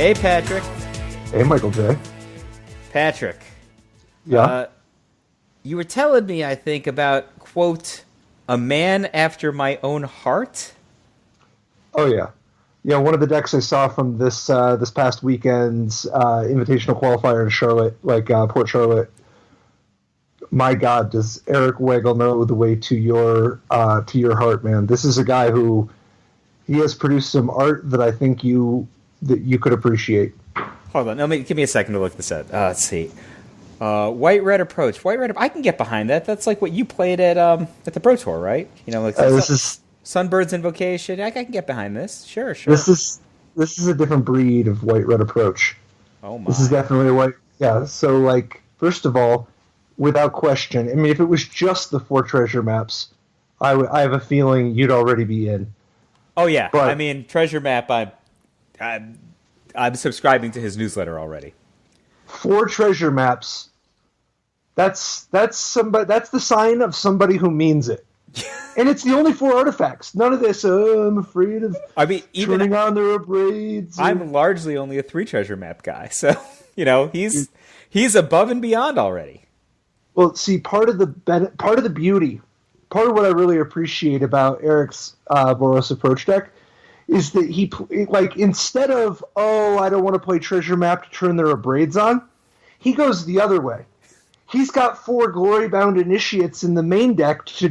Hey, Patrick. Hey, Michael J. Patrick. Yeah? You were telling me, I think, about, quote, a man after my own heart? Oh, yeah. Yeah, one of the decks I saw from this past weekend's invitational qualifier in Charlotte, Port Charlotte. My God, does Eric Weigel know the way to your heart, man? This is a guy who he has produced some art that I think you could appreciate. Hold on, give me a second to look this up. Let's see. White Red Approach. I can get behind that. That's like what you played at the Pro Tour, right? You know, like this is Sunbird's Invocation. I can get behind this. Sure. This is a different breed of White Red Approach. Oh my. This is definitely a white. Yeah. So, like, first of all, without question, I mean, if it was just the 4 treasure maps, I have a feeling you'd already be in. Oh yeah. But, I mean, treasure map. I'm subscribing to his newsletter already. 4 treasure maps. That's somebody. That's the sign of somebody who means it. And it's the only 4 artifacts. None of this. I'm afraid of. Even turning on their braids. I'm largely only a 3 treasure map guy, so he's above and beyond already. Well, see, part of the beauty, part of what I really appreciate about Eric's Boros approach deck is that he, like, instead of, I don't want to play treasure map to turn their braids on, he goes the other way. He's got 4 glory-bound initiates in the main deck to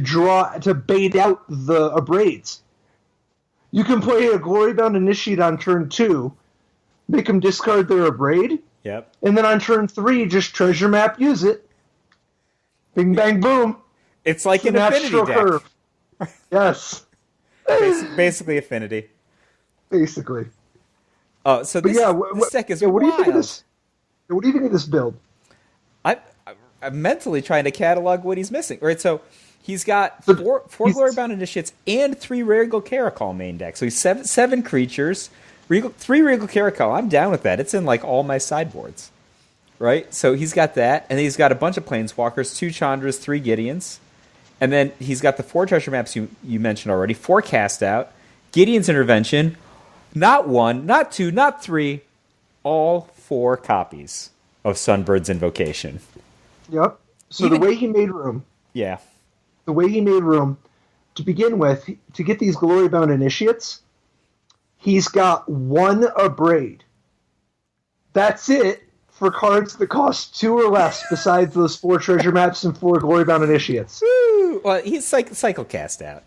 bait out the braids. You can play a glory-bound initiate on turn 2, make them discard their braid, yep, and then on turn 3, just treasure map, use it. Bing, bang, boom. It's like an affinity deck. Curve. Yes. Basically affinity. Basically. Oh, so this deck is wild. What do you think of this? What do you think of this build? I'm mentally trying to catalog what he's missing. Right, so he's got four glory-bound initiates and 3 Regal Caracol main deck. So he's seven creatures, 3 Regal Caracol. I'm down with that. It's in like all my sideboards. Right? So he's got that, and then he's got a bunch of Planeswalkers, 2 Chandras, 3 Gideons. And then he's got the 4 treasure maps you mentioned already, 4 Cast Out, Gideon's Intervention, not 1, not 2, not 3, all 4 copies of Sunbird's Invocation. Yep. So the way he made room. Yeah. The way he made room, to begin with, to get these glory-bound initiates, he's got 1 braid. That's it for cards that cost 2 or less besides those 4 treasure maps and 4 glory-bound initiates. Woo! Well, he's cycle Cast Out.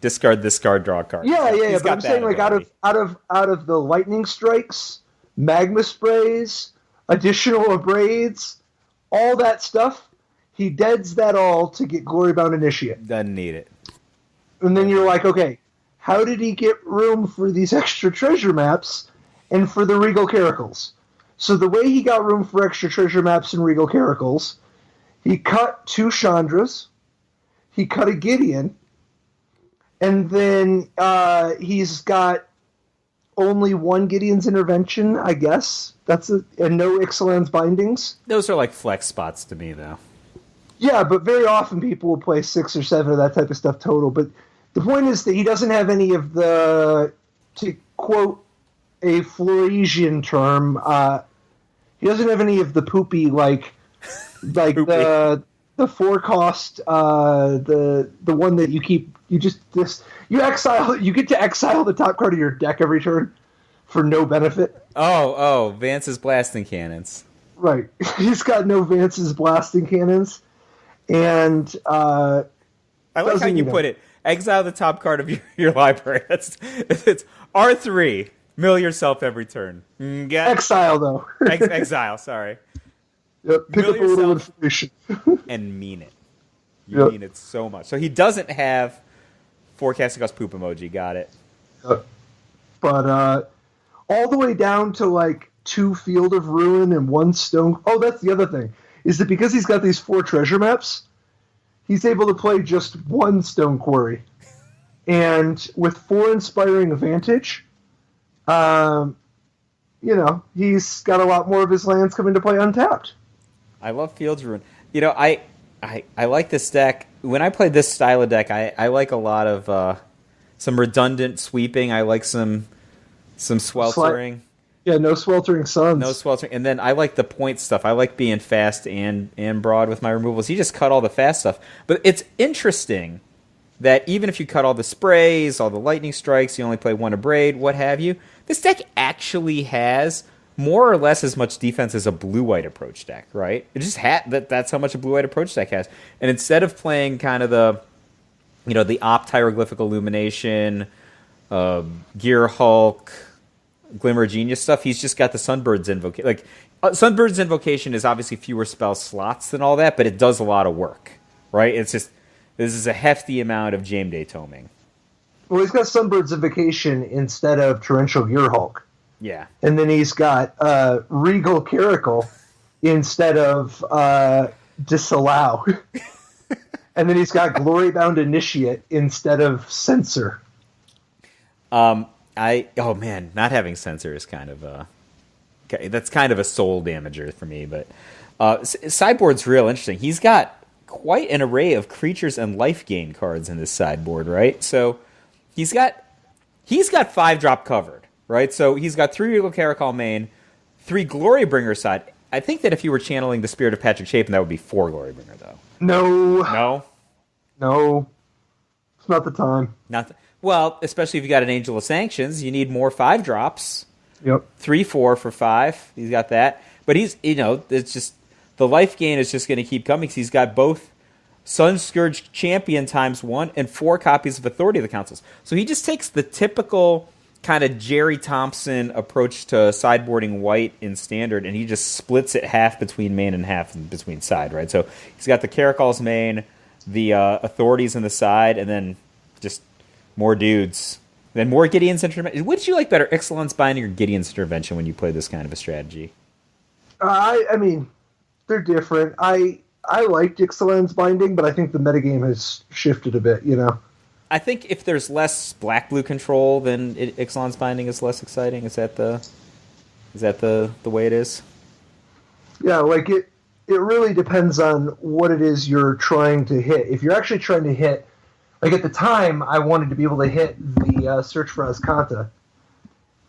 Discard, draw a card. Yeah. But I'm saying, like, out of the lightning strikes, magma sprays, additional braids, all that stuff, he deads that all to get glory-bound initiate. Doesn't need it. And then you're like, okay, how did he get room for these extra treasure maps and for the Regal Caracals? So the way he got room for extra treasure maps and Regal Caracals, he cut 2 Chandras, he cut a Gideon, and then he's got only 1 Gideon's Intervention, I guess. And no Ixalan's Bindings. Those are like flex spots to me, though. Yeah, but very often people will play 6 or 7 of that type of stuff total. But the point is that he doesn't have any of the, to quote a Floresian term, he doesn't have any of the poopy, like poopy. the 4 cost, the one that you keep, you get to exile the top card of your deck every turn for no benefit. Oh, Vance's Blasting Cannons. Right. He's got no Vance's Blasting Cannons. And I like how you put it. Exile the top card of your library. It's R3. Mill yourself every turn. Exile, though. Exile, sorry. Yep, pick up a little information. And mean it. You mean it so much. So he doesn't have 4 casting cost poop emoji. Got it. Yep. But all the way down to like 2 Field of Ruin and 1 Stone. Oh, that's the other thing. Is that because he's got these 4 treasure maps, he's able to play just 1 Stone Quarry. And with 4 Inspiring Advantage, he's got a lot more of his lands coming to play untapped. I love Fields of Ruin. I like this deck. When I play this style of deck, I like a lot of some redundant sweeping. I like some sweltering. Yeah, no Sweltering Suns. No sweltering. And then I like the point stuff. I like being fast and broad with my removals. He just cut all the fast stuff. But it's interesting that even if you cut all the sprays, all the lightning strikes, you only play one Abrade, what have you, this deck actually has more or less as much defense as a blue-white approach deck, right? It just that's how much a blue-white approach deck has. And instead of playing kind of the Opt Hieroglyphic Illumination, Gear Hulk, Glimmer Genius stuff, he's just got the Sunbird's Invocation. Like, Sunbird's Invocation is obviously fewer spell slots than all that, but it does a lot of work, right? It's just, this is a hefty amount of Jame Day Toming. Well, he's got Sunbird's Invocation instead of Torrential Gear Hulk. Yeah. And then he's got Regal Caracal instead of Disallow. And then he's got Glorybound Initiate instead of Censor. Not having Censor is kind of that's kind of a soul damager for me, but sideboard's real interesting. He's got quite an array of creatures and life gain cards in this sideboard, right? So he's got 5-drop covered, right? So he's got 3 Regal Caracal main, 3 Glorybringer side. I think that if you were channeling the spirit of Patrick Chapin, that would be 4 Glorybringer, though. No. It's not the time. Well, especially if you got an Angel of Sanctions, you need more 5-drops. Yep. 3/4 for 5. He's got that. But he's, it's just, the life gain is just going to keep coming because he's got both Sunscourge Champion ×1 and 4 copies of Authority of the Councils. So he just takes the typical kind of Jerry Thompson approach to sideboarding white in Standard, and he just splits it half between main and half between side, right? So he's got the Caracal's main, the Authorities in the side, and then just more dudes. Then more Gideon's Intervention. Which do you like better, Ixalan's Binding or Gideon's Intervention when you play this kind of a strategy? I mean, they're different. I liked Ixalan's Binding, but I think the metagame has shifted a bit, I think if there's less black-blue control, then Ixalan's Binding is less exciting. Is that the way it is? Yeah, like it really depends on what it is you're trying to hit. If you're actually trying to hit, like at the time, I wanted to be able to hit the Search for Azcanta.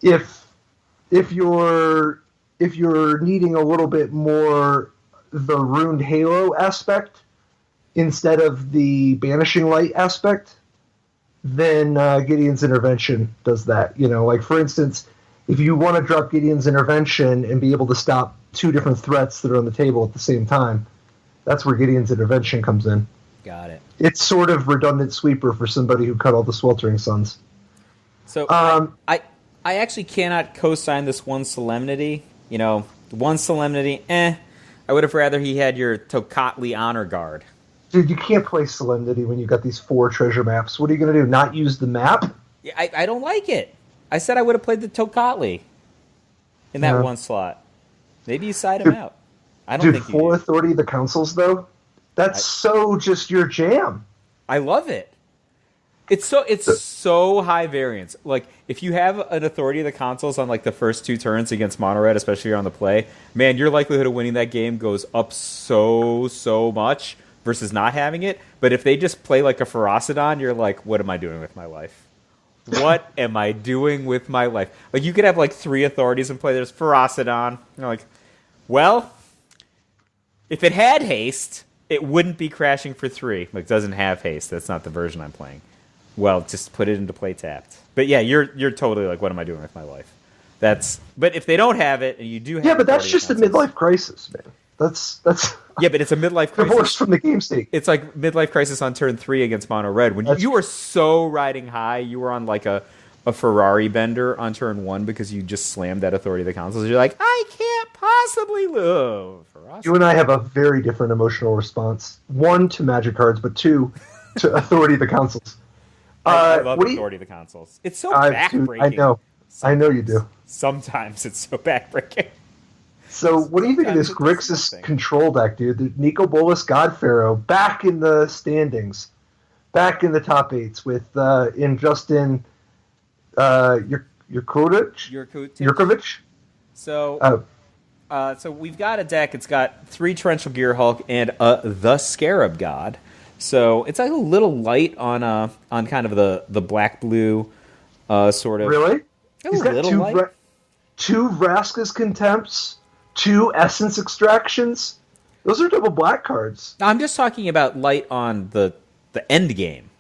If you're needing a little bit more the Ruined Halo aspect instead of the Banishing Light aspect, then Gideon's Intervention does that. Like for instance, if you want to drop Gideon's Intervention and be able to stop 2 different threats that are on the table at the same time, that's where Gideon's Intervention comes in. Got it. It's sort of redundant sweeper for somebody who cut all the Sweltering Suns. So I actually cannot co-sign this one Solemnity. One Solemnity, I would have rather he had your Tocatli Honor Guard. Dude, you can't play Solemnity when you've got these 4 treasure maps. What are you going to do, not use the map? Yeah, I don't like it. I said I would have played the Tocatli in that one slot. Maybe you side him out. I don't think you 4 Authority of the Councils, though? That's so just your jam. I love it. It's so high variance. Like, if you have an Authority of the Consoles on, like, the first 2 turns against Mono Red, especially if you're on the play, man, your likelihood of winning that game goes up so much versus not having it. But if they just play like a Ferocidon, you're like, what am I doing with my life? What am I doing with my life? Like, you could have, like, 3 Authorities in play. There's Ferocidon. You're like, well, if it had haste, it wouldn't be crashing for 3. Like, it doesn't have haste. That's not the version I'm playing. Well, just put it into play tapped. But yeah, you're totally like, what am I doing with my life? But if they don't have it and you do have but that's just a midlife crisis, man. That's yeah, but it's a midlife crisis. Divorced from the game state. It's like midlife crisis on turn 3 against Mono Red. When you were so riding high, you were on like a Ferrari bender on turn 1 because you just slammed that Authority of the Consoles. You're like, I can't possibly lose. You and I have a very different emotional response. 1, to Magic cards, but 2, to Authority of the Consoles. I love Authority of the Consoles. It's so backbreaking. Dude, I know you do. Sometimes it's so backbreaking. So what do you think of this Grixis control deck, dude? The Nico Bolas God Pharaoh back in the standings, back in the top 8s with Justin Jurkovic. So we've got a deck. It's got 3 Torrential Gear Hulk and the Scarab God. So it's like a little light on kind of the black blue sort of. Really? He's got 2 2 Vraska's Contempts, 2 Essence Extractions. Those are double black cards. I'm just talking about light on the end game,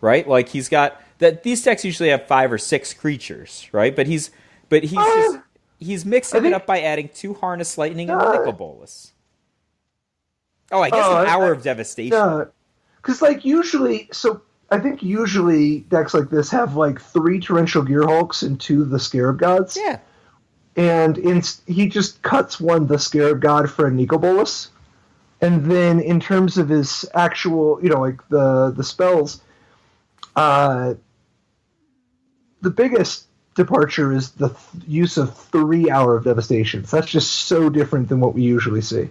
right? Like he's got that. These decks usually have 5 or 6 creatures, right? But he's mixing it up by adding 2 Harness Lightning and a Nicol Bolas. Oh, I guess an Hour of Devastation. Yeah, because like I think usually decks like this have like 3 Torrential Gearhulks and 2 the Scarab Gods. Yeah. And he just cuts 1 the Scarab God for a Nicol Bolas. And then in terms of his actual, like the spells, the biggest departure is the use of 3 Hour of Devastation. That's just so different than what we usually see.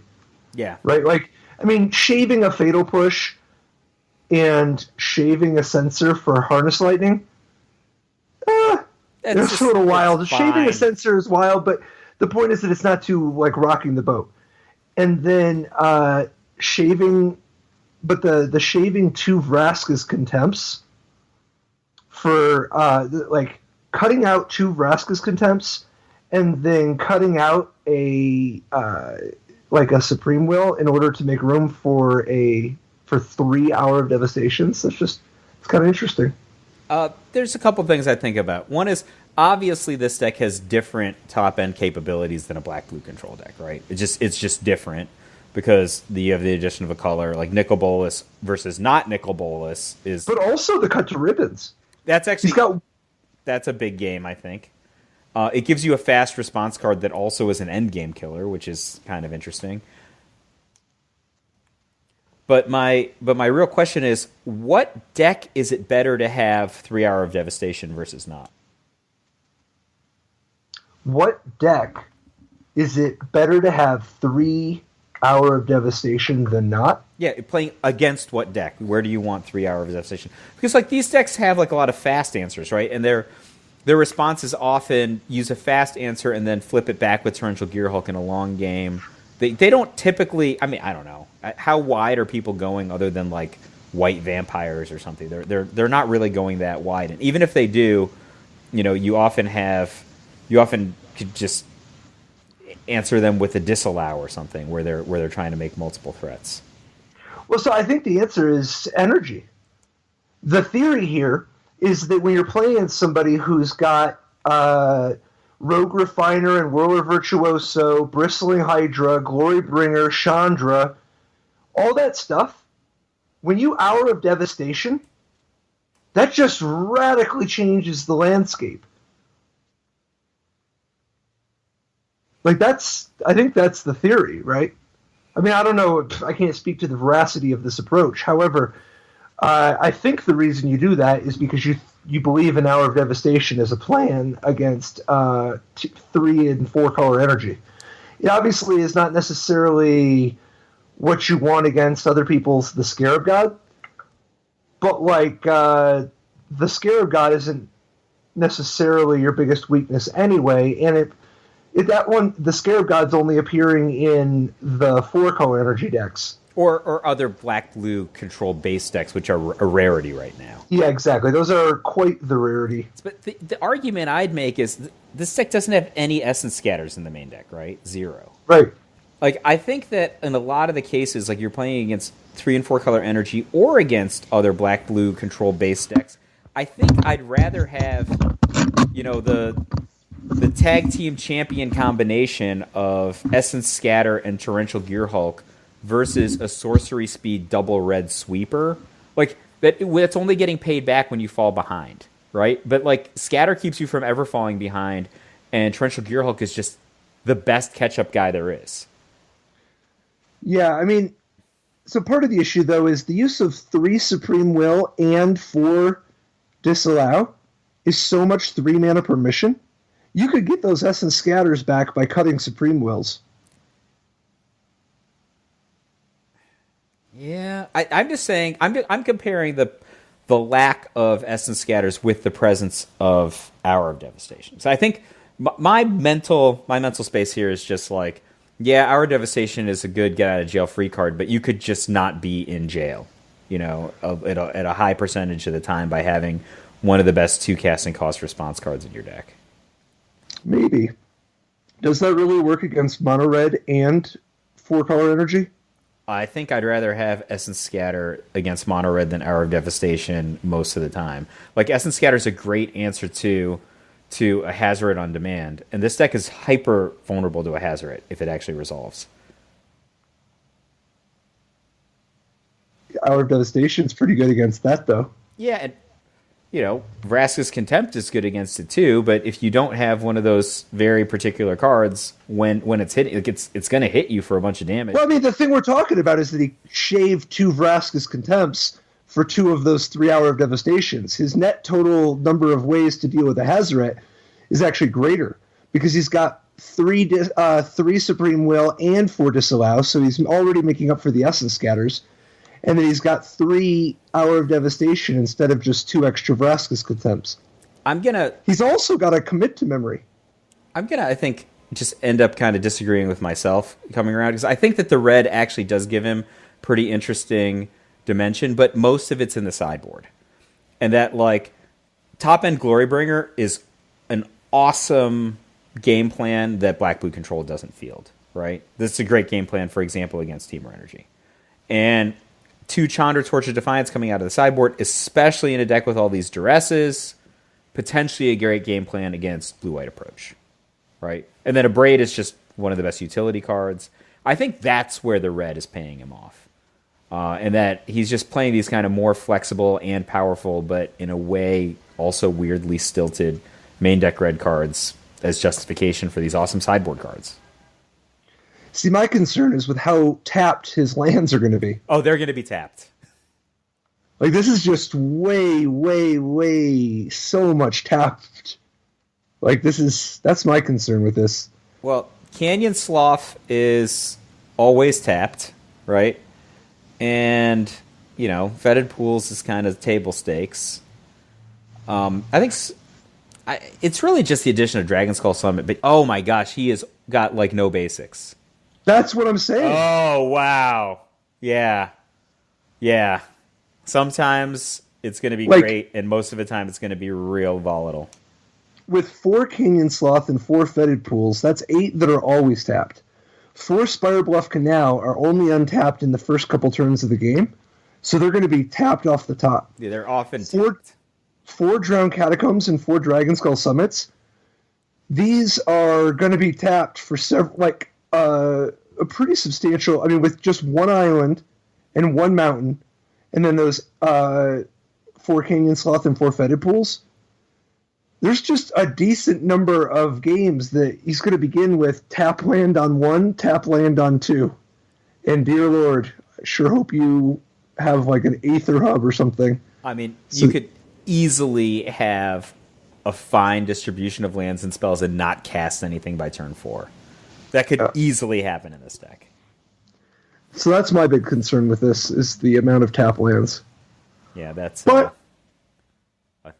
Yeah. Right? Like, I mean, shaving a Fatal Push and shaving a Censor for Harness Lightning, it's sort of wild. Shaving a Censor is wild, but the point is that it's not too, like, rocking the boat. And then shaving 2 Vraska's Contempts for, cutting out 2 Vraska's Contempts and then cutting out a Supreme Will in order to make room for 3 Hour of Devastations. It's kind of interesting. There's a couple things I think about. One is, obviously this deck has different top-end capabilities than a black-blue control deck, right? It's just different because you have the addition of a color, like Nicol Bolas versus not Nicol Bolas is... But also the cut to ribbons. That's actually... That's a big game, I think. It gives you a fast response card that also is an endgame killer, which is kind of interesting. But my real question is, what deck is it better to have 3 Hour of Devastation versus not? What deck is it better to have 3 Hour of Devastation than not? Yeah, playing against what deck? Where do you want 3 Hour of Devastation? Because like these decks have like a lot of fast answers, right? And their responses often use a fast answer and then flip it back with Torrential Gearhulk in a long game. They don't typically. I mean, I don't know how wide are people going other than like white vampires or something. They're not really going that wide, and even if they do, you often could just answer them with a disallow or something where they're trying to make multiple threats. Well, so I think the answer is energy. The theory here is that when you're playing somebody who's got Rogue Refiner and Whirler Virtuoso, Bristling Hydra, Glorybringer, Chandra, all that stuff, when you Hour of Devastation, that just radically changes the landscape. Like I think that's the theory, right? I mean, I don't know, I can't speak to the veracity of this approach. However, I think the reason you do that is because you believe in Hour of Devastation as a plan against 3 and 4 color energy. It obviously is not necessarily what you want against other people's the Scarab God, but like the Scarab God isn't necessarily your biggest weakness anyway, and the Scarab God's only appearing in the 4 color energy decks. Or other black-blue control base decks, which are a rarity right now. Yeah, exactly. Those are quite the rarity. But the argument I'd make is this deck doesn't have any Essence Scatters in the main deck, right? 0. Right. Like, I think that in a lot of the cases, like you're playing against 3 and 4 color energy or against other black-blue control base decks, I think I'd rather have, the tag team champion combination of Essence Scatter and Torrential Gearhulk versus a sorcery speed double red sweeper. Like, that's only getting paid back when you fall behind, right? But, like, Scatter keeps you from ever falling behind, and Torrential Gearhulk is just the best catch-up guy there is. Yeah, I mean, so part of the issue, though, is the use of 3 Supreme Will and 4 Disallow is so much 3 mana permission. You could get those Essence Scatters back by cutting Supreme Wills. Yeah, I'm just saying, I'm comparing the lack of Essence Scatters with the presence of Hour of Devastation. So I think my mental space here is just like, yeah, Hour of Devastation is a good get out of jail free card, but you could just not be in jail, at a high percentage of the time by having one of the best 2 casting cost response cards in your deck. Maybe. Does that really work against mono red and 4-color energy? I think I'd rather have Essence Scatter against Mono Red than Hour of Devastation most of the time. Like, Essence Scatter is a great answer to a Hazoret on demand, and this deck is hyper vulnerable to a Hazoret if it actually resolves. Hour of Devastation is pretty good against that, though. Yeah, and Vraska's Contempt is good against it too, but if you don't have one of those very particular cards when it's hitting, it's going to hit you for a bunch of damage. Well, I mean, the thing we're talking about is that he shaved 2 Vraska's Contempts for 2 of those 3 Hour of Devastations. His net total number of ways to deal with a Hazoret is actually greater because he's got 3 Supreme Will and 4 Disallow, so he's already making up for the Essence Scatters. And then he's got 3 Hour of Devastation instead of just 2 extra Vraska's Contempts. He's also got a Commit to Memory. I think, just end up kind of disagreeing with myself coming around, because I think that the red actually does give him pretty interesting dimension, but most of it's in the sideboard. And that, like, top-end Glorybringer is an awesome game plan that Black-Blue Control doesn't field, right? This is a great game plan, for example, against Temur Energy. And 2 Chandra Torch of Defiance coming out of the sideboard, especially in a deck with all these duresses, potentially a great game plan against Blue-White Approach, right? And then a Braid is just one of the best utility cards. I think that's where the red is paying him off. And that he's just playing these kind of more flexible and powerful, but in a way also weirdly stilted main deck red cards as justification for these awesome sideboard cards. See, my concern is with how tapped his lands are going to be. Oh, they're going to be tapped. Like, this is just way, way, way so much tapped. Like, that's my concern with this. Well, Canyon Sloth is always tapped, right? And, Fetid Pools is kind of table stakes. I think it's really just the addition of Dragon Skull Summit, but oh my gosh, he has got, like, no basics. That's what I'm saying. Oh, wow. Yeah. Yeah. Sometimes it's going to be great, and most of the time it's going to be real volatile. With 4 Canyon Sloth and 4 Fetid Pools, that's 8 that are always tapped. 4 Spire Bluff Canal are only untapped in the first couple turns of the game, so they're going to be tapped off the top. Yeah, they're often tapped. 4 Drowned Catacombs and 4 Dragon Skull Summits. These are going to be tapped for several, a pretty substantial, with just 1 island and 1 mountain, and then those 4 Canyon Sloth and 4 Fetid Pools. There's just a decent number of games that he's going to begin with tap land on 1, tap land on 2. And dear Lord, I sure hope you have like an Aether Hub or something. You could easily have a fine distribution of lands and spells and not cast anything by turn 4. That could easily happen in this deck. So that's my big concern with this, is the amount of tap lands. Yeah, that's a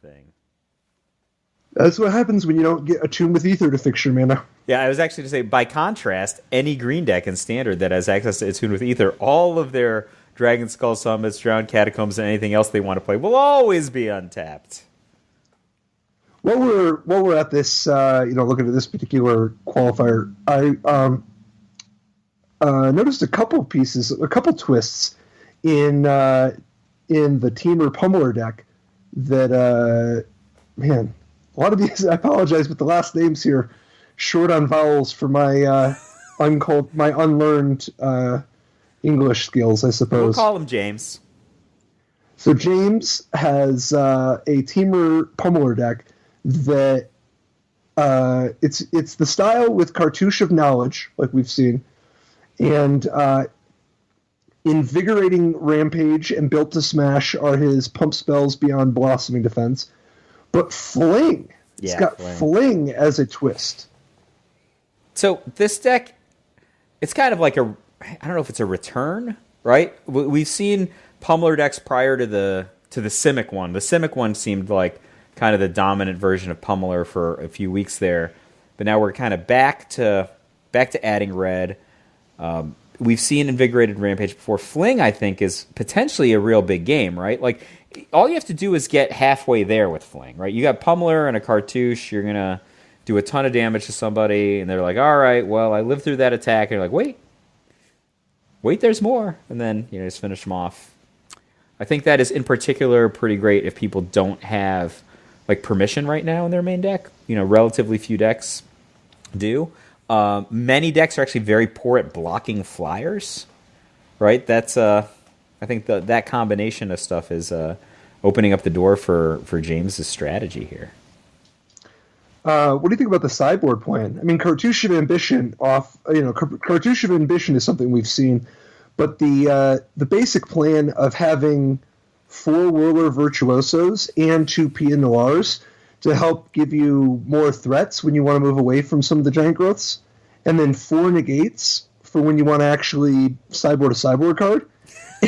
thing. That's what happens when you don't get attuned with Ether to fix your mana. Yeah, I was actually to say, by contrast, any green deck in Standard that has access to Attune with Ether, all of their Dragon Skull Summits, Drowned Catacombs, and anything else they want to play will always be untapped. While we're at this, looking at this particular qualifier, I noticed a couple twists in the Temur Pummeler deck that, man, a lot of these, I apologize, but the last names here, short on vowels for my unlearned English skills, I suppose. We'll call him James. So James has a Temur Pummeler deck that it's the style with Cartouche of Knowledge, like we've seen, and Invigorating Rampage and Built to Smash are his pump spells beyond Blossoming Defense. But Fling, it's got Fling as a twist. So this deck, it's kind of like I don't know if it's a return, right? We've seen Pummeler decks prior to the Simic one. The Simic one seemed like kind of the dominant version of Pummeler for a few weeks there, but now we're kind of back to adding red. We've seen Invigorated Rampage before. Fling, I think, is potentially a real big game, right? Like, all you have to do is get halfway there with Fling, right? You got Pummeler and a Cartouche. You're gonna do a ton of damage to somebody, and they're like, all right, well, I lived through that attack. And you're like, wait, there's more. And then, just finish them off. I think that is, in particular, pretty great if people don't have, permission right now in their main deck. Relatively few decks do. Many decks are actually very poor at blocking flyers, right? That's, I think that combination of stuff is opening up the door for James's strategy here. What do you think about the sideboard plan? I mean, Cartouche of Ambition Cartouche of Ambition is something we've seen, but the basic plan of having 4 Whirler Virtuosos and 2 Pia Noirs to help give you more threats when you want to move away from some of the giant growths, and then 4 Negates for when you want to actually sideboard a sideboard card,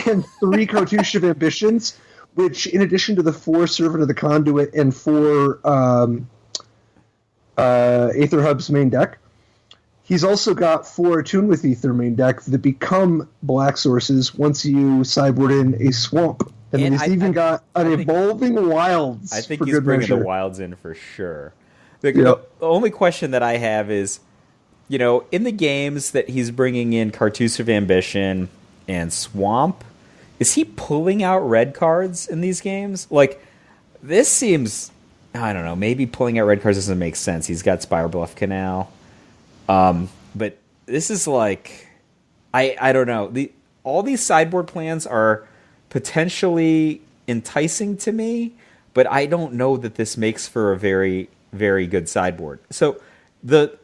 and 3 Cartouche of Ambitions, which, in addition to the 4 Servant of the Conduit and 4 Aether Hub's main deck, he's also got 4 Attune with Aether main deck that become black sources once you sideboard in a swamp. And then he's even got an Evolving Wilds. I think he's bringing the Wilds in for sure. The only question that I have is, in the games that he's bringing in Cartouche of Ambition and Swamp, is he pulling out red cards in these games? This seems... I don't know. Maybe pulling out red cards doesn't make sense. He's got Spire Bluff Canal. But this is I don't know. All these sideboard plans are potentially enticing to me, but I don't know that this makes for a very, very good sideboard. So the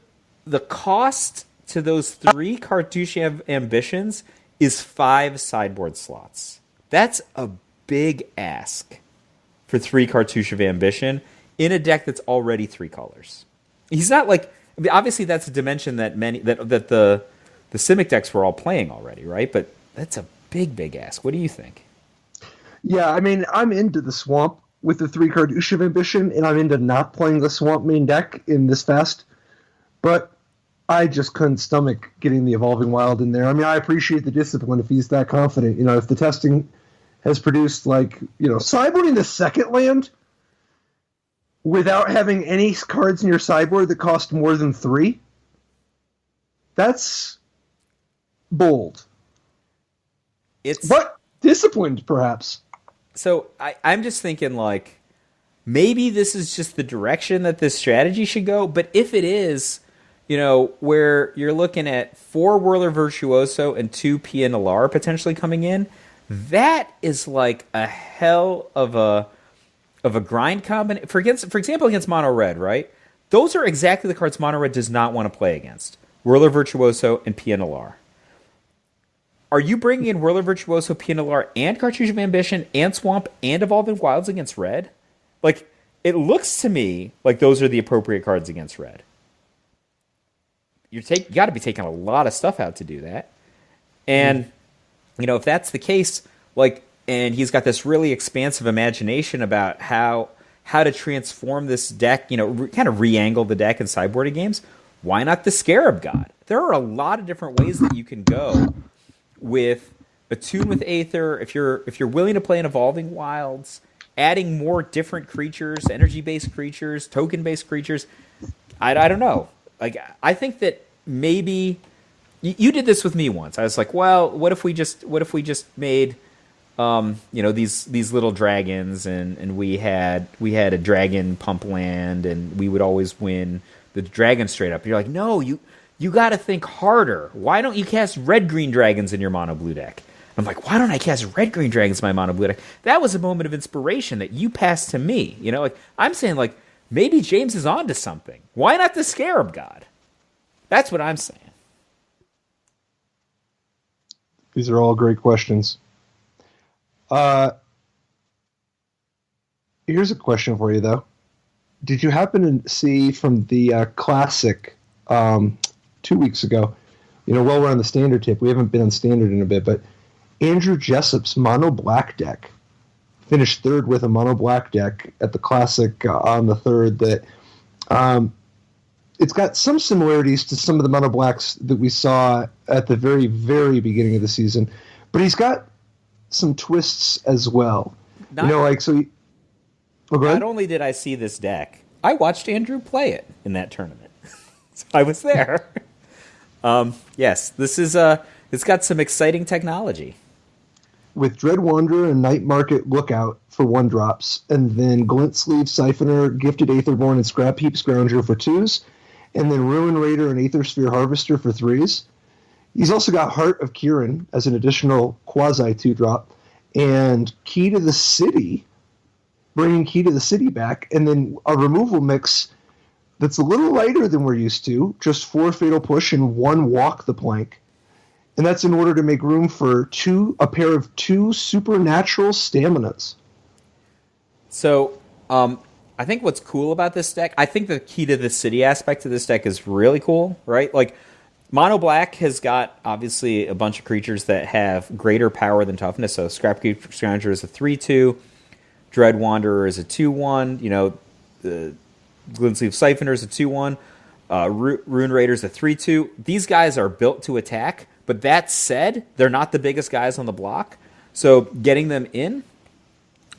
cost to those 3 Cartouche Ambitions is 5 sideboard slots. That's a big ask for 3 Cartouche of Ambition in a deck that's already 3 colors. He's not obviously that's a dimension that the Simic decks were all playing already, right? But that's a big ask. What do you think? Yeah, I mean, I'm into the Swamp with the 3 Cartouche of Ambition, and I'm into not playing the Swamp main deck in this fast. But I just couldn't stomach getting the Evolving Wild in there. I mean, I appreciate the discipline if he's that confident. If the testing has produced sideboarding the second land without having any cards in your sideboard that cost more than 3, that's bold. But disciplined, perhaps. So I'm just thinking, maybe this is just the direction that this strategy should go. But if it is, where you're looking at 4 Whirler Virtuoso and 2 Pia Nalar potentially coming in, that is a hell of a grind combination. For example, against Mono Red, right? Those are exactly the cards Mono Red does not want to play against. Whirler Virtuoso and Pia Nalar. Are you bringing in Whirler Virtuoso, Pia Nalar, and Cartouche of Ambition, and Swamp, and Evolving Wilds against Red? It looks to me like those are the appropriate cards against Red. You got to be taking a lot of stuff out to do that. And, if that's the case, and he's got this really expansive imagination about how to transform this deck, kind of re-angle the deck in sideboarding games, why not the Scarab God? There are a lot of different ways that you can go with Attune with Aether. If you're willing to play an Evolving Wilds, adding more different creatures, energy-based creatures, token-based creatures, I don't know. I think that maybe you did this with me once. I was like, well, what if we just made these little dragons, and we had a dragon pump land, and we would always win the dragon straight up. You're like, no, you got to think harder. Why don't you cast red-green dragons in your mono-blue deck? I'm like, why don't I cast red-green dragons in my mono-blue deck? That was a moment of inspiration that you passed to me. I'm saying, maybe James is onto something. Why not the Scarab God? That's what I'm saying. These are all great questions. Here's a question for you, though. Did you happen to see from the Classic 2 weeks ago, while we're on the Standard tip, we haven't been on Standard in a bit, but Andrew Jessup's mono black deck finished 3rd with a mono black deck at the Classic on the 3rd that it's got some similarities to some of the mono blacks that we saw at the very, very beginning of the season, but he's got some twists as well. Not only did I see this deck, I watched Andrew play it in that tournament. So I was there. Yes, this is it's got some exciting technology. With Dread Wanderer and Night Market Lookout for 1-drops, and then Glint Sleeve Siphoner, Gifted Aetherborn, and Scrap Heap Scrounger for 2s, and then Ruin Raider and Aether Sphere Harvester for 3s. He's also got Heart of Kirin as an additional quasi 2-drop, and Key to the City, bringing Key to the City back, and then a removal mix that's a little lighter than we're used to, just 4 Fatal Push and 1 Walk the Plank. And that's in order to make room for a pair of 2 supernatural staminas. So, I think what's cool about this deck, I think the Key to the City aspect of this deck is really cool, right? Like, Mono Black has got, obviously, a bunch of creatures that have greater power than toughness. So, Scrapkeep Scrounger is a 3-2. Dread Wanderer is a 2-1. You know, the Glint Sleeve Siphoner is a 2-1. Rune Raider is a 3-2. These guys are built to attack. But that said, they're not the biggest guys on the block. So getting them in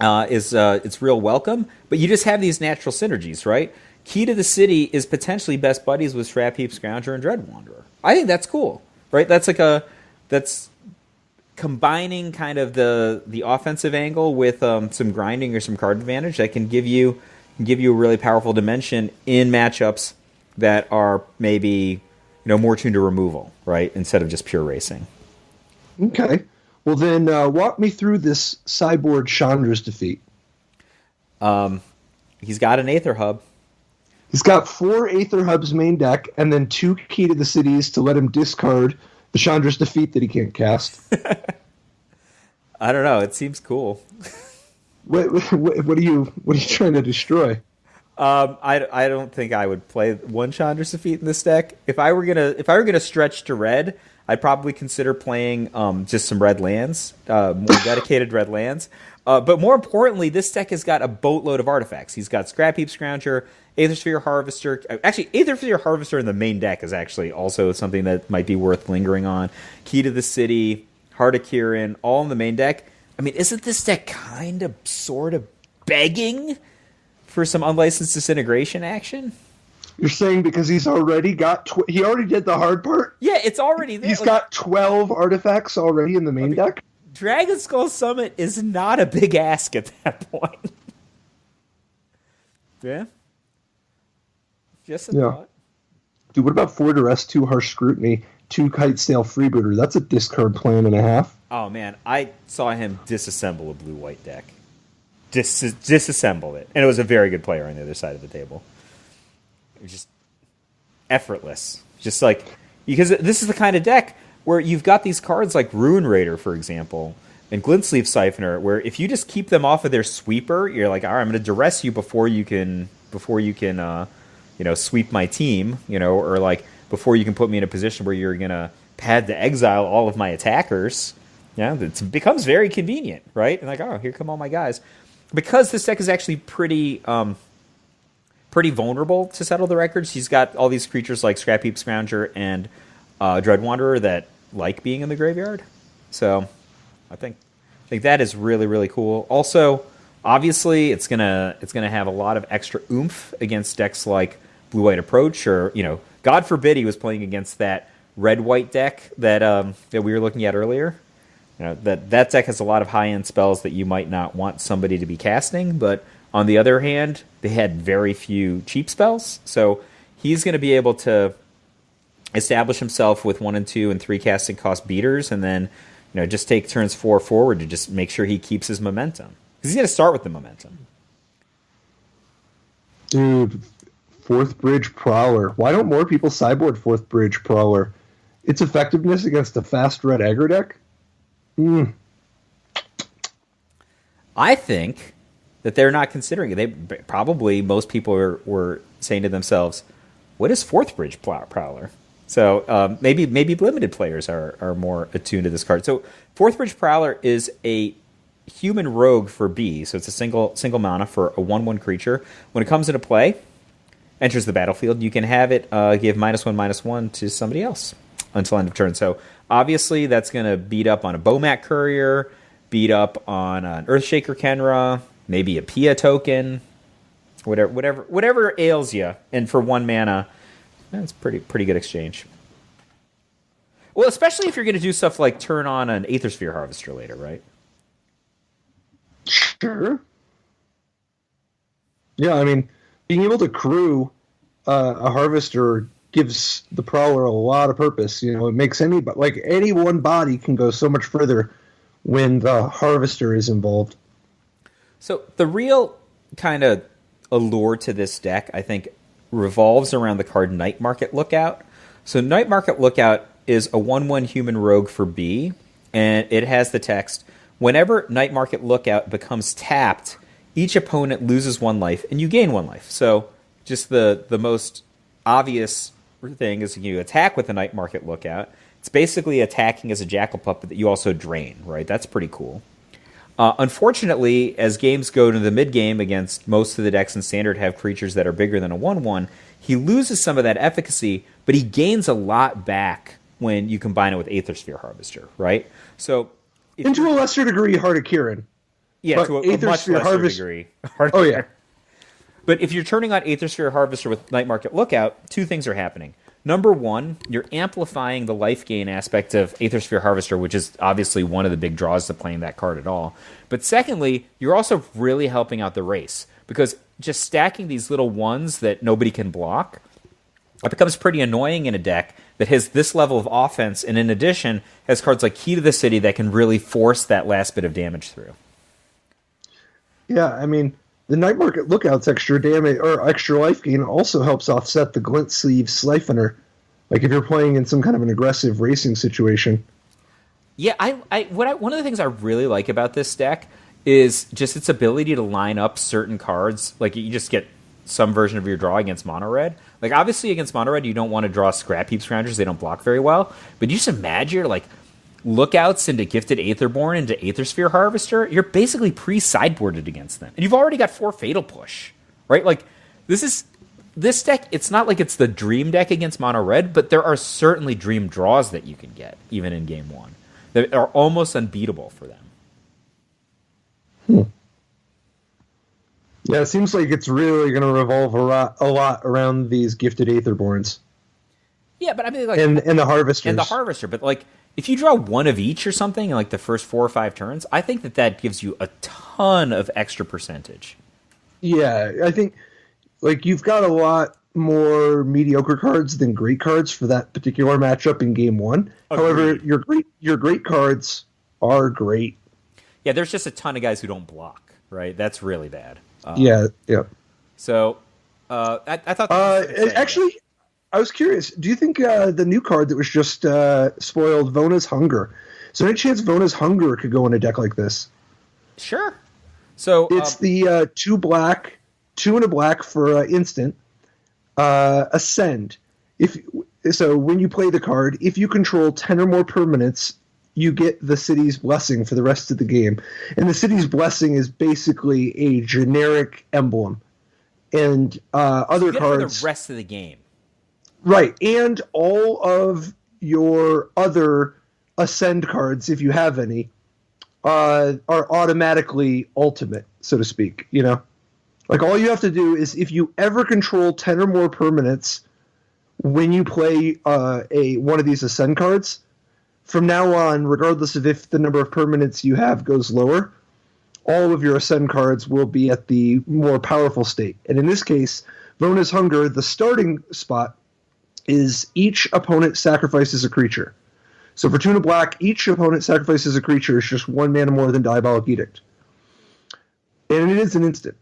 is it's real welcome. But you just have these natural synergies, right? Key to the City is potentially best buddies with Scrap Heap Scrounger and Dread Wanderer. I think that's cool, right? That's that's combining kind of the offensive angle with some grinding or some card advantage that can give you a really powerful dimension in matchups that are maybe more tuned to removal, right, instead of just pure racing. Okay. Well, then walk me through this sideboard Chandra's defeat. He's got an Aether Hub. He's got 4 Aether Hubs main deck, and then 2 Key to the Cities to let him discard the Chandra's defeat that he can't cast. I don't know. It seems cool. What are you trying to destroy? I don't think I would play one Chandra's defeat in this deck. If I were gonna stretch to red, I'd probably consider playing just some red lands, more dedicated red lands. But more importantly, this deck has got a boatload of artifacts. He's got Scrap Heap Scrounger, Aether Sphere Harvester. Actually, Aether Sphere Harvester in the main deck is actually also something that might be worth lingering on. Key to the City, Heart of Kirin, all in the main deck. I mean, isn't this deck kind of, sort of begging for some unlicensed disintegration action? You're saying because he's already got... he already did the hard part? Yeah, it's already there. He's got 12 artifacts already in the main deck? Dragon Skull Summit is not a big ask at that point. Yeah. Just a thought. Dude, what about 4 Duress, 2 Harsh Scrutiny, 2 Kite Sail Freebooter? That's a discard plan and a half. Oh, man. I saw him disassemble a blue-white deck. Disassemble it. And it was a very good player on the other side of the table. It was just effortless. Just like... because this is the kind of deck where you've got these cards like Ruin Raider, for example, and Glint Sleeve Siphoner, where if you just keep them off of their sweeper, you're like, all right, I'm going to duress you before you can sweep my team, or like before you can put me in a position where you're going to pad to exile all of my attackers. Yeah, it becomes very convenient, right? And like, oh, here come all my guys. Because this deck is actually pretty vulnerable to settle the records, he's got all these creatures like Scrap Heap Scrounger and Dread Wanderer that like being in the graveyard. So I think that is really, really cool. Also, obviously, it's gonna have a lot of extra oomph against decks like Blue-White Approach, or God forbid he was playing against that red-white deck that we were looking at earlier. That deck has a lot of high-end spells that you might not want somebody to be casting, but on the other hand, they had very few cheap spells, so he's going to be able to establish himself with 1 and 2 and 3 casting cost beaters, and then just take turns 4 forward to just make sure he keeps his momentum. Because he's going to start with the momentum. Dude, 4th Bridge Prowler. Why don't more people sideboard 4th Bridge Prowler? Its effectiveness against a fast red aggro deck? I think that they're not considering it. They probably, most people were saying to themselves, what is 4th Bridge Prowler? So maybe limited players are more attuned to this card. So 4th Bridge Prowler is a human rogue for B, so it's a single mana for a 1/1 creature. When it comes into play, enters the battlefield, you can have it give -1/-1 to somebody else until end of turn. So obviously that's going to beat up on a Bomat Courier, beat up on an Earthshaker Kenra, maybe a Pia token, whatever ails you, and for 1 mana, that's pretty good exchange. Well, especially if you're going to do stuff like turn on an Aethersphere Harvester later, right? Sure. Yeah, I mean, being able to crew a Harvester gives the Prowler a lot of purpose. You know, it makes any one body can go so much further when the Harvester is involved. So the real kind of allure to this deck, I think, revolves around the card Night Market Lookout. So Night Market Lookout is a 1/1 human rogue for B, and it has the text, whenever Night Market Lookout becomes tapped, each opponent loses 1 life, and you gain 1 life. So just the most obvious thing is you attack with the Night Market Lookout. It's basically attacking as a Jackal Puppet that you also drain, right? That's pretty cool. Unfortunately, as games go to the mid-game against most of the decks in Standard have creatures that are bigger than a 1/1, he loses some of that efficacy, but he gains a lot back when you combine it with Aethersphere Harvester, right? So, and to a lesser degree, Heart of Kirin. Yeah, to a much lesser degree. Oh, yeah. But if you're turning on Aethersphere Harvester with Night Market Lookout, 2 things are happening. Number 1, you're amplifying the life gain aspect of Aethersphere Harvester, which is obviously one of the big draws to playing that card at all. But secondly, you're also really helping out the race, because just stacking these little ones that nobody can block, it becomes pretty annoying in a deck that has this level of offense, and in addition, has cards like Key to the City that can really force that last bit of damage through. Yeah, I mean, the Night Market Lookout's extra damage or extra life gain also helps offset the Glint Sleeve Siphoner. Like if you're playing in some kind of an aggressive racing situation. Yeah, one of the things I really like about this deck is just its ability to line up certain cards. Like you just get some version of your draw against Mono Red. Like obviously against Mono Red, you don't want to draw Scrap Heap Scroungers; they don't block very well. But you just imagine like Lookouts into Gifted Aetherborn into Aethersphere Harvester. You're basically pre-sideboarded against them, and you've already got 4 Fatal Push, right? Like this deck. It's not like it's the dream deck against Mono Red, but there are certainly dream draws that you can get even in Game 1 that are almost unbeatable for them. Yeah, it seems like it's really going to revolve a lot around these Gifted Aetherborns. Yeah, but I mean, like, and the Harvesters. And the Harvester, but like, if you draw 1 of each or something in like the first 4 or 5 turns, I think that gives you a ton of extra percentage. Yeah, I think like you've got a lot more mediocre cards than great cards for that particular matchup in Game 1. Agreed. However, your great cards are great. Yeah, there's just a ton of guys who don't block, right? That's really bad. Yeah. So, I thought... actually, I was curious. Do you think the new card that was just spoiled, Vona's Hunger, is there any chance Vona's Hunger could go in a deck like this? Sure. So it's the 2 black, 2 and a black for instant, Ascend. So when you play the card, if you control 10 or more permanents, you get the City's Blessing for the rest of the game. And the City's Blessing is basically a generic emblem. And other cards... for the rest of the game. Right. And all of your other Ascend cards, if you have any, are automatically ultimate, so to speak. You know? Like, all you have to do is, if you ever control 10 or more permanents when you play one of these Ascend cards, from now on, regardless of if the number of permanents you have goes lower, all of your Ascend cards will be at the more powerful state. And in this case, Vona's Hunger, the starting spot, is each opponent sacrifices a creature. So for 2 and a black, each opponent sacrifices a creature is just 1 mana more than Diabolic Edict. And it is an instant.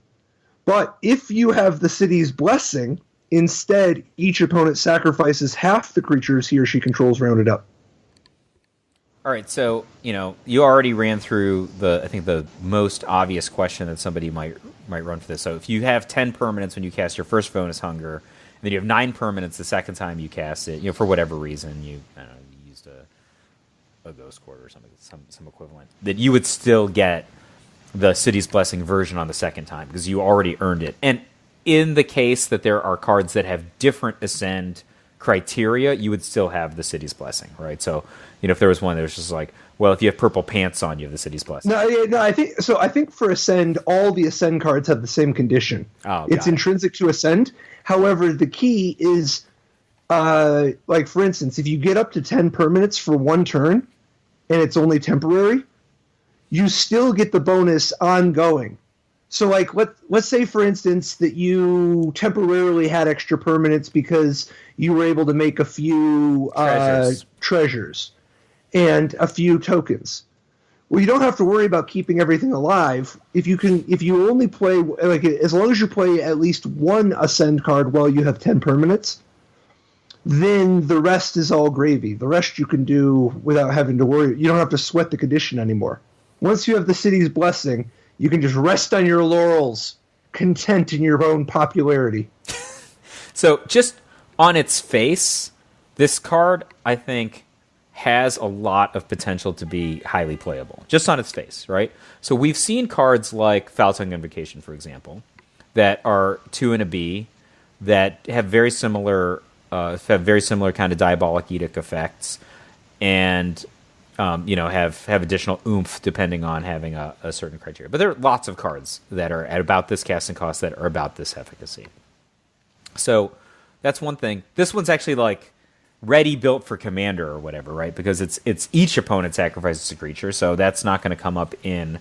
But if you have the City's Blessing, instead, each opponent sacrifices half the creatures he or she controls rounded up. All right, so, you already ran through the most obvious question that somebody might run for this. So if you have 10 permanents when you cast your first Vona's Hunger, and then you have 9 permanents the second time you cast it, for whatever reason, you used a Ghost Quarter or something, some equivalent, that you would still get the City's Blessing version on the second time, because you already earned it. And in the case that there are cards that have different Ascend criteria, you would still have the City's Blessing, right? So, if there was one that was just like, well, if you have purple pants on, you have the city's blessing. No, I think so. I think for Ascend, all the Ascend cards have the same condition. It's intrinsic to Ascend. However, the key is, like for instance, if you get up to 10 permanents for one turn, and it's only temporary, you still get the bonus ongoing. So, like, let's say, for instance, that you temporarily had extra permanents because you were able to make a few treasures and a few tokens. Well, you don't have to worry about keeping everything alive. If you only play, like, as long as you play at least one Ascend card while you have 10 permanents, then the rest is all gravy. The rest you can do without having to worry. You don't have to sweat the condition anymore. Once you have the city's blessing, you can just rest on your laurels, content in your own popularity. So just on its face, this card, I think, has a lot of potential to be highly playable. Just on its face, right? So we've seen cards like Foul-Tongued Invocation, for example, that are 2 and a B, that have very similar kind of Diabolic Edict effects, and have additional oomph depending on having a certain criteria. But there are lots of cards that are at about this casting cost that are about this efficacy. So that's one thing. This one's actually like ready built for Commander or whatever, right? Because it's each opponent sacrifices a creature, so that's not going to come up in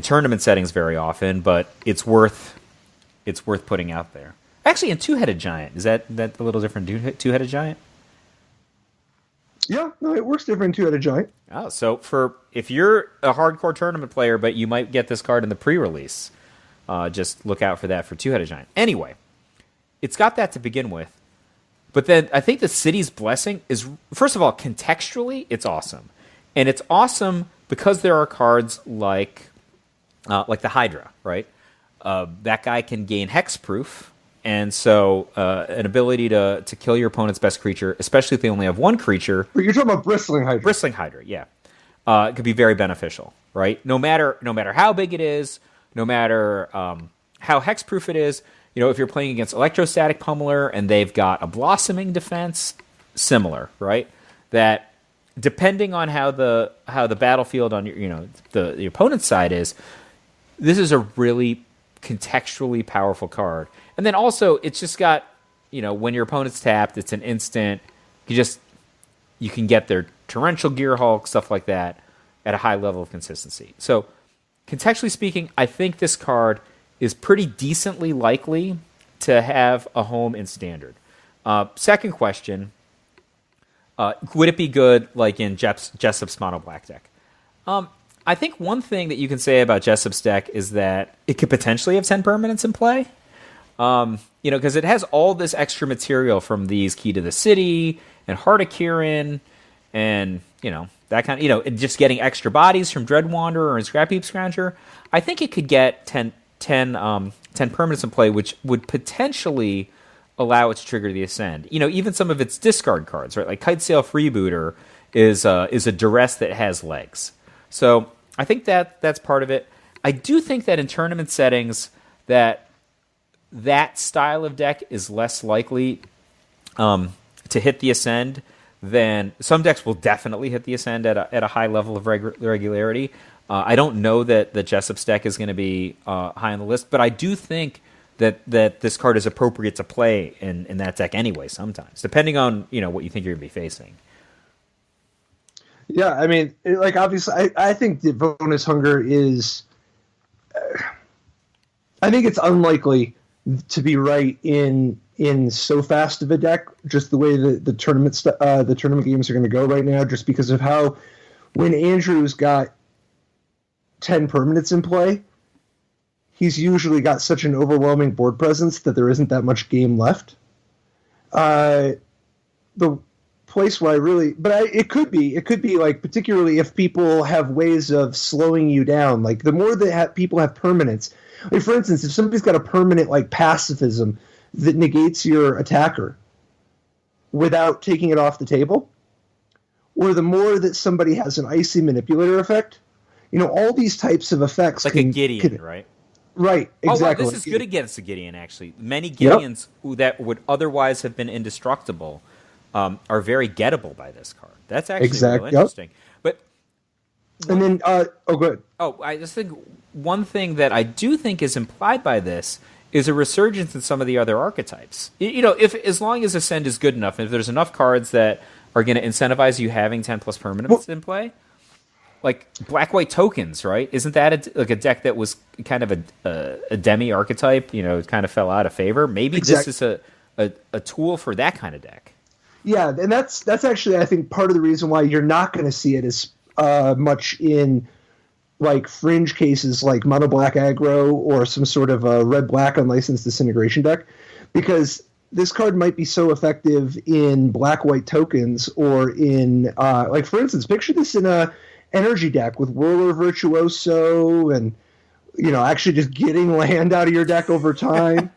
tournament settings very often. But it's worth putting out there. Actually, in Two-Headed Giant, is that a little different? Two-Headed Giant. Yeah, no, it works different in Two-Headed Giant. Oh, so if you're a hardcore tournament player, but you might get this card in the pre-release, just look out for that for Two-Headed Giant. Anyway, it's got that to begin with. But then I think the City's Blessing is, first of all, contextually, it's awesome. And it's awesome because there are cards like the Hydra, right? That guy can gain hexproof. And so an ability to kill your opponent's best creature, especially if they only have one creature. But you're talking about Bristling Hydra. Bristling Hydra, yeah. It could be very beneficial, right? No matter how big it is, no matter how hexproof it is, if you're playing against Electrostatic Pummeler and they've got a Blossoming Defense, similar, right? That depending on how the battlefield on the opponent's side is, this is a really contextually powerful card. And then also, it's just got, when your opponent's tapped, it's an instant. You can get their Torrential Gearhulk, stuff like that, at a high level of consistency. So, contextually speaking, I think this card is pretty decently likely to have a home in Standard. Second question, would it be good like in Jessup's Mono Black deck? I think one thing that you can say about Jessup's deck is that it could potentially have 10 permanents in play. Because it has all this extra material from these Key to the City and Heart of Kirin and, that kind of, just getting extra bodies from Dread Wanderer and Scrap Heap Scrounger. I think it could get 10 permanents in play, which would potentially allow it to trigger the Ascend. Even some of its discard cards, right? Like Kitesail Freebooter is a duress that has legs. So I think that's part of it. I do think that in tournament settings that style of deck is less likely to hit the Ascend than some decks will definitely hit the Ascend at a high level of regularity. I don't know that the Jessup's deck is going to be high on the list, but I do think that this card is appropriate to play in that deck anyway sometimes, depending on what you think you're going to be facing. Yeah, I mean, obviously, I think that Vona's Hunger is... I think it's unlikely to be right in so fast of a deck, just the way the tournament games are going to go right now, just because of how when Andrew's got 10 permanents in play, he's usually got such an overwhelming board presence that there isn't that much game left. The place where it could be like, particularly if people have ways of slowing you down, like the more that people have permanents. Like, for instance, if somebody's got a permanent like pacifism that negates your attacker without taking it off the table, or the more that somebody has an icy manipulator effect, all these types of effects, like a Gideon, right? Right, exactly. Oh, wow, this is good against a Gideon, actually. Many Gideons that would otherwise have been indestructible are very gettable by this card. That's actually real interesting. But And then, good. Oh, I just think one thing that I do think is implied by this is a resurgence in some of the other archetypes. If as long as Ascend is good enough, if there's enough cards that are going to incentivize you having 10 plus permanents in play, like black-white tokens, right? Isn't that a deck that was kind of a demi archetype? It kind of fell out of favor. Maybe this is a tool for that kind of deck. Yeah, and that's actually, I think, part of the reason why you're not going to see it as much in like fringe cases like mono black aggro or some sort of a red black unlicensed disintegration deck, because this card might be so effective in black white tokens or in like, for instance, picture this in a energy deck with Whirler Virtuoso and actually just getting land out of your deck over time.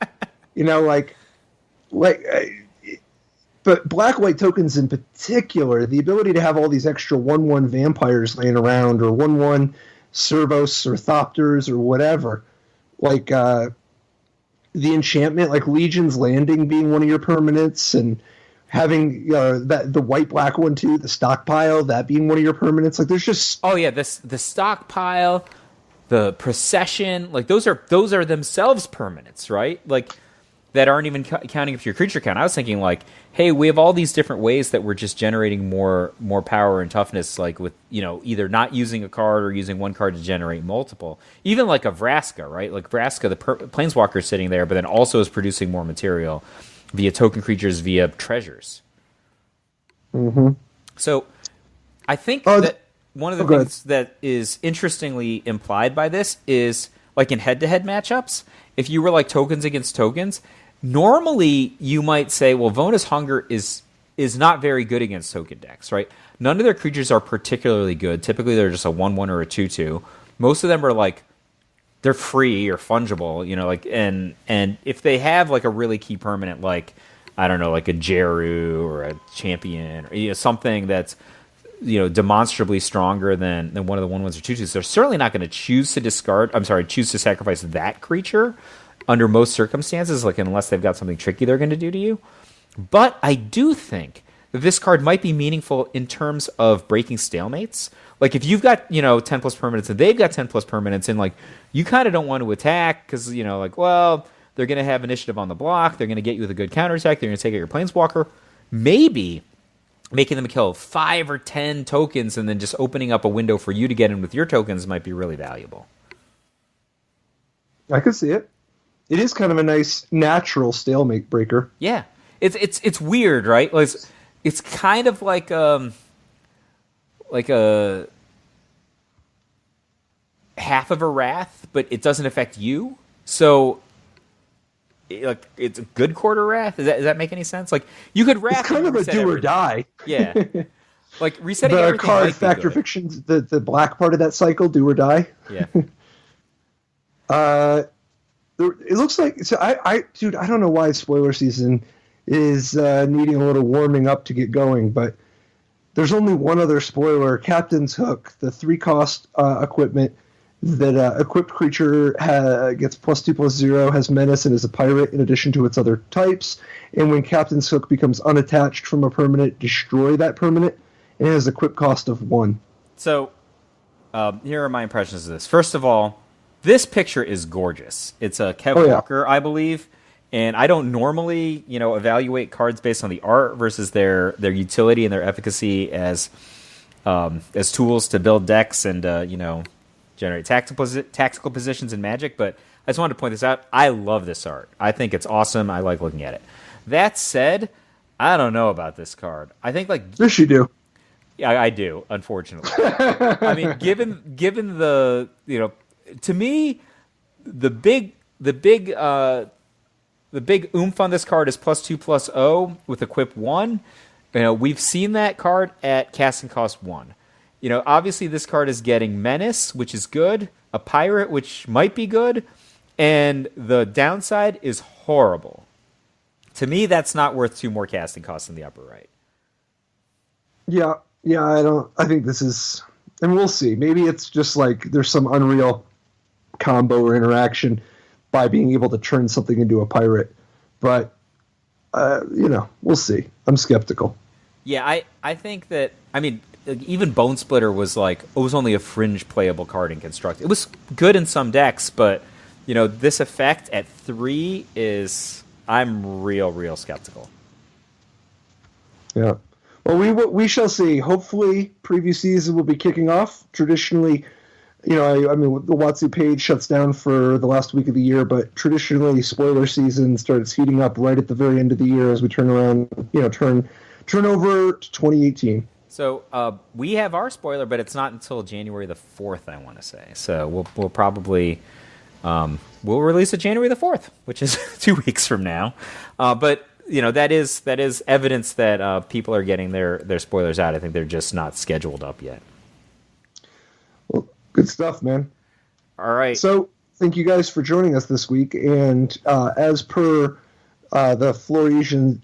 But black white tokens in particular, the ability to have all these extra 1/1 vampires laying around, or 1/1 Servos or Thopters or whatever, like the enchantment, like Legion's Landing being one of your permanents, and having the white black one too, the stockpile, that being one of your permanents. Like there's just the stockpile, the procession, like those are themselves permanents, right? Like that aren't even counting up to your creature count. I was thinking like, hey, we have all these different ways that we're just generating more power and toughness, like with either not using a card or using one card to generate multiple. Even like a Vraska, right? Like Vraska, the Planeswalker is sitting there, but then also is producing more material via token creatures, via treasures. Mm-hmm. So I think that one of the things that is interestingly implied by this is like in head-to-head matchups, if you were like tokens against tokens, normally you might say, well, Vona's Hunger is not very good against token decks, right? None of their creatures are particularly good. Typically, they're just a 1/1 or a 2/2. Most of them are like, they're free or fungible, like, and if they have like a really key permanent, like, I don't know, like a Jeru or a Champion, or something that's demonstrably stronger than one of the 1/1s or 2/2s, they're certainly not going to choose to sacrifice that creature under most circumstances, like unless they've got something tricky they're going to do to you. But I do think that this card might be meaningful in terms of breaking stalemates. Like if you've got 10 plus permanents and they've got 10 plus permanents, and like you kind of don't want to attack because like, well, they're going to have initiative on the block, they're going to get you with a good counterattack, they're going to take out your Planeswalker. Maybe making them kill 5 or 10 tokens and then just opening up a window for you to get in with your tokens might be really valuable. I can see it. It is kind of a nice natural stalemate breaker. Yeah, it's weird, right? Like it's kind of like a half of a wrath, but it doesn't affect you. So it's a good quarter wrath. Does that make any sense? Like you could wrath. It's kind of a do or die. Yeah, like resetting the everything. Card Factor Fictions, the black part of that cycle, do or die. Yeah. It looks like dude, I don't know why spoiler season is needing a little warming up to get going, but there's only one other spoiler: Captain's Hook, the 3-cost equipment that equipped creature gets +2/+0, has menace, and is a pirate in addition to its other types. And when Captain's Hook becomes unattached from a permanent, destroy that permanent, and it has a equip cost of 1. So here are my impressions of this. First of all, this picture is gorgeous. It's a Kev Walker, I believe, and I don't normally, evaluate cards based on the art versus their utility and their efficacy as tools to build decks and generate tactical positions in Magic. But I just wanted to point this out. I love this art. I think it's awesome. I like looking at it. That said, I don't know about this card. I think like yes, you do. Yeah, I do. Unfortunately, I mean, given the to me, the big oomph on this card is +2/+0 with equip 1. We've seen that card at casting cost 1. Obviously this card is getting menace, which is good, a pirate, which might be good, and the downside is horrible. To me, that's not worth 2 more casting costs in the upper right. Yeah, I think this is, and we'll see. Maybe it's just like there's some unreal combo or interaction by being able to turn something into a pirate, but we'll see. I'm skeptical. Yeah, I think that, even Bone Splitter was like, it was only a fringe playable card in Construct. It was good in some decks, but this effect at 3 is, I'm real skeptical. Yeah. Well, we shall see. Hopefully, preview season will be kicking off. Traditionally, I mean, the WotC page shuts down for the last week of the year, but traditionally, spoiler season starts heating up right at the very end of the year as we turn around, turn over to 2018. So we have our spoiler, but it's not until January the 4th, I want to say. So we'll probably we'll release it January the 4th, which is 2 weeks from now. But that is evidence that people are getting their spoilers out. I think they're just not scheduled up yet. Well, good stuff, man. All right. So thank you guys for joining us this week. And as per the Floresian,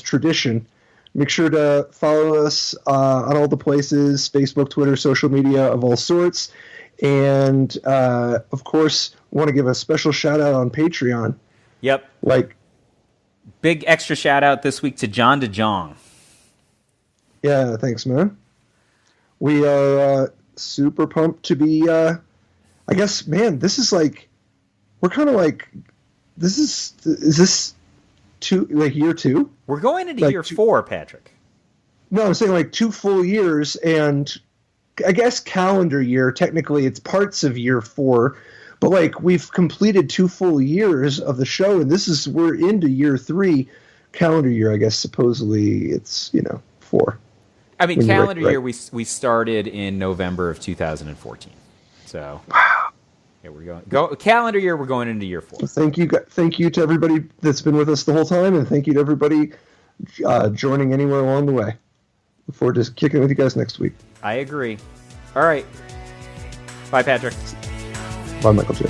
tradition, make sure to follow us on all the places, Facebook, Twitter, social media of all sorts. And, of course, want to give a special shout-out on Patreon. Yep. Big extra shout-out this week to John DeJong. Yeah, thanks, man. We are super pumped to be, I guess, man, this is we're kind of is this year 2? We're going into year 4, Patrick. No, I'm saying 2 full years, and I guess calendar year, technically it's parts of year 4, but we've completed 2 full years of the show, and we're into year 3 calendar year, I guess. Supposedly it's 4. I mean, calendar year we started in November of 2014. So wow. Yeah, we're going calendar year, we're going into year 4. Well, thank you to everybody that's been with us the whole time, and thank you to everybody joining anywhere along the way. Look forward to kicking it with you guys next week. I agree. All right. Bye, Patrick. Bye, Michael J.